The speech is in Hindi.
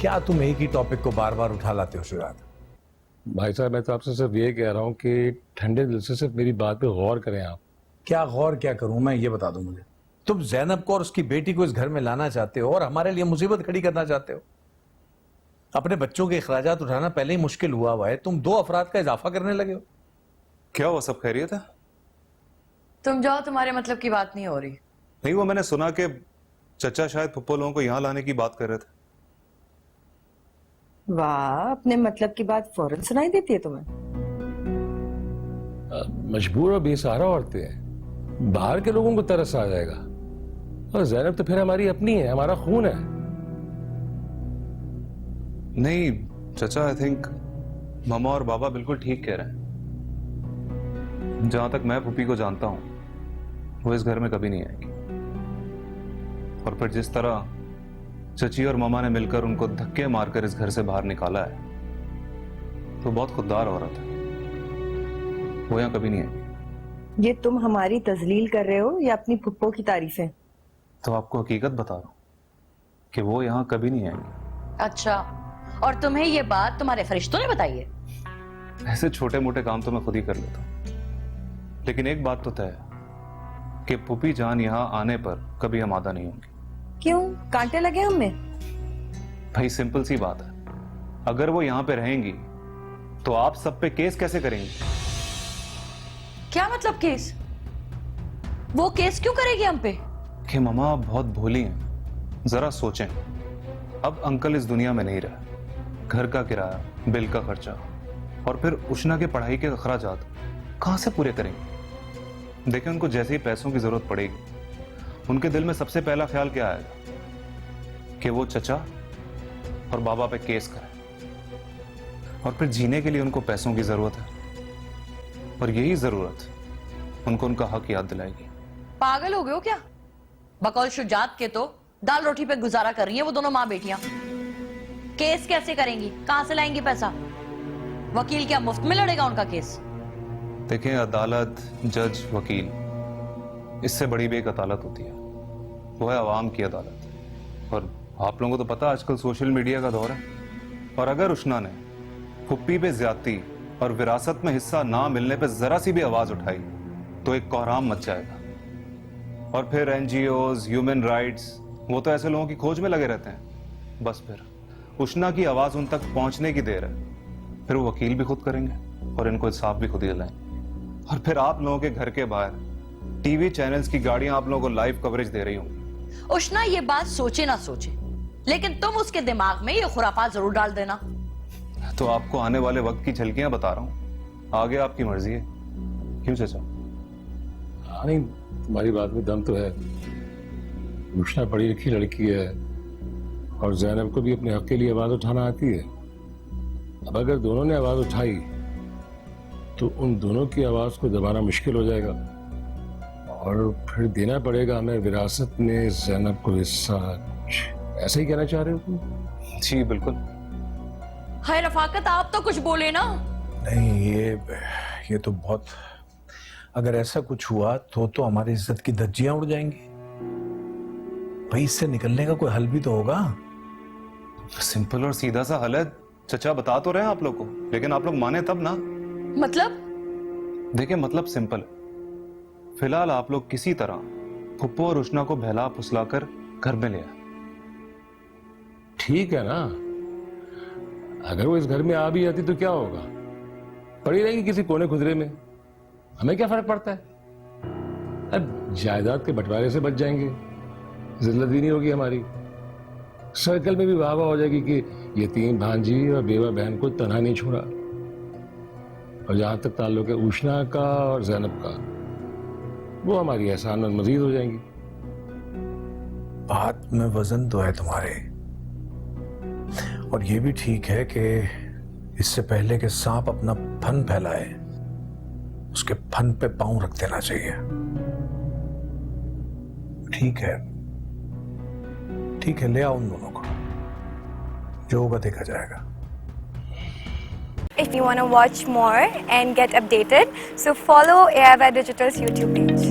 क्या तुम एक ही टॉपिक को बार बार उठा लाते हो शुजात? भाई साहब, मैं तो आपसे सिर्फ ये कह रहा हूँ कि ठंडे दिल से सिर्फ मेरी बात पे गौर करें आप। क्या गौर क्या करूं मैं, ये बता दो मुझे। तुम जैनब को और उसकी बेटी को इस घर में लाना चाहते हो और हमारे लिए मुसीबत खड़ी करना चाहते हो। अपने बच्चों के अखराजात उठाना पहले ही मुश्किल हुआ है, तुम 2 अफराद का इजाफा करने लगे हो। क्या हुआ, सब खैरियत है? तुम जाओ, तुम्हारे मतलब की बात नहीं हो रही। नहीं, वो मैंने सुना कि चचा शायद पप्पो लोगों को यहाँ लाने की बात कर रहे थे। वाह, अपने मतलब की बात फौरन सुनाई देती है तुम्हें। मजबूर और बेसहारा औरतें हैं, बाहर के लोगों को तरस आ जाएगा। और जैनब तो फिर हमारी अपनी है, हमारा खून है। नहीं चचा, आई थिंक मामा और बाबा बिल्कुल ठीक कह रहे हैं। जहां तक मैं पुप्पी को जानता हूं, वो इस घर में कभी नहीं आएगी। और फिर जिस तरह चची और मामा ने मिलकर उनको धक्के मारकर इस घर से बाहर निकाला है, तो बहुत खुददार औरत है, वो यहां कभी नहीं आएगी। ये तुम हमारी तजलील कर रहे हो या अपनी फुप्पो की तारीफें? तो आपको हकीकत बता रहा हूं कि वो यहां कभी नहीं आएंगे। अच्छा, और तुम्हें ये बात तुम्हारे फरिश्तों ने बताई है? ऐसे छोटे मोटे काम तो मैं खुद ही कर लेता हूं, लेकिन एक बात तो तय है कि पुप्पी जान यहां आने पर कभी आमादा नहीं होंगी। क्यों, कांटे लगे हमें? भाई सिंपल सी बात है, अगर वो यहां पे रहेंगी तो आप सब पे केस कैसे करेंगी? क्या मतलब केस? वो केस क्यों करेगी हम पे? कि मामा आप बहुत भोली हैं, जरा सोचें। अब अंकल इस दुनिया में नहीं रहा, घर का किराया, बिल का खर्चा और फिर उष्णा के पढ़ाई के अखराजात कहां से पूरे करेंगे? देखें, उनको जैसे ही पैसों की जरूरत पड़ेगी, उनके दिल में सबसे पहला ख्याल क्या आएगा? कि वो चचा और बाबा पे केस करें। और फिर जीने के लिए उनको पैसों की जरूरत है, और यही जरूरत उनको उनका हक याद दिलाएगी। पागल हो गए हो क्या? बकौल शुजात के तो दाल रोटी पे गुजारा कर रही है वो दोनों माँ बेटियां। केस कैसे करेंगी? कहां से लाएंगी पैसा? वकील क्या मुफ्त में लड़ेगा उनका केस? देखें, अदालत, जज, वकील, इससे बड़ी भी एक अदालत होती है, वो है अवाम की अदालत। और आप लोगों को तो पता आजकल सोशल मीडिया का दौर है, और अगर उष्णा ने फुप्पी पे ज्यादती और विरासत में हिस्सा ना मिलने पे जरा सी भी आवाज उठाई तो एक कोहराम मच जाएगा। और फिर एनजीओज, ह्यूमन राइट्स, वो तो ऐसे लोगों की खोज में लगे रहते हैं। बस फिर उष्णा की आवाज उन तक पहुंचने की देर है, फिर वो वकील भी खुद करेंगे और इनको इंसाफ भी खुद ही दिलाएंगे। और फिर आप लोगों के घर के बाहर टीवी चैनल्स की गाड़ियां आप लोगों को लाइव कवरेज दे रही होंगी। उष्णा ये बात सोचे ना सोचे, लेकिन तुम उसके दिमाग में ये खुराफात जरूर डाल देना। तो आपको आने वाले वक्त की झलकियां बता रहा हूं, आगे आपकी मर्जी है। क्यों चाचा? हाँ, नहीं, तुम्हारी बात में दम तो है। उष्णा पढ़ी लिखी लड़की है और जैनब को भी अपने हक के लिए आवाज उठाना आती है। अब अगर दोनों ने आवाज उठाई तो उन दोनों की आवाज को दबाना मुश्किल हो जाएगा, और फिर देना पड़ेगा हमें विरासत में जैनब को हिस्सा। ऐसे ही कहना चाह रहे हो तुम? जी बिल्कुल। हाय रफाकत, आप तो कुछ बोले ना। नहीं, ये तो बहुत, अगर ऐसा कुछ हुआ तो हमारी इज्जत की धज्जियां उड़ जाएंगी भाई। इससे निकलने का कोई हल भी तो होगा। सिंपल और सीधा सा हल है चचा, बता तो रहे हैं आप लोग को, लेकिन आप लोग माने तब ना। मतलब? देखिए, मतलब सिंपल है। फिलहाल आप लोग किसी तरह फुप्पो और उष्णा को बहला फुसलाकर घर में ले आए। ठीक है ना, अगर वो इस घर में आ भी जाती तो क्या होगा? पड़ी रहेगी किसी कोने खुदरे में, हमें क्या फर्क पड़ता है? अब जायदाद के बंटवारे से बच जाएंगे, जिल्लत भी नहीं होगी हमारी। सर्कल में भी वाह वाह हो जाएगी कि यतीम भांजी और बेवा बहन को तन्हा नहीं छोड़ा। और जहां तक ताल्लुक है उष्णा का और जैनब का, वो हमारी एहसान में मजीद हो जाएंगी। बात में वजन तो है तुम्हारे, और ये भी ठीक है कि इससे पहले कि सांप अपना फन फैलाए, उसके फन पे पांव रख देना चाहिए। ठीक है, ले आओ उन दोनों को, जो होगा देखा जाएगा। If you want to watch more and get updated, so follow AIY Digital's YouTube page.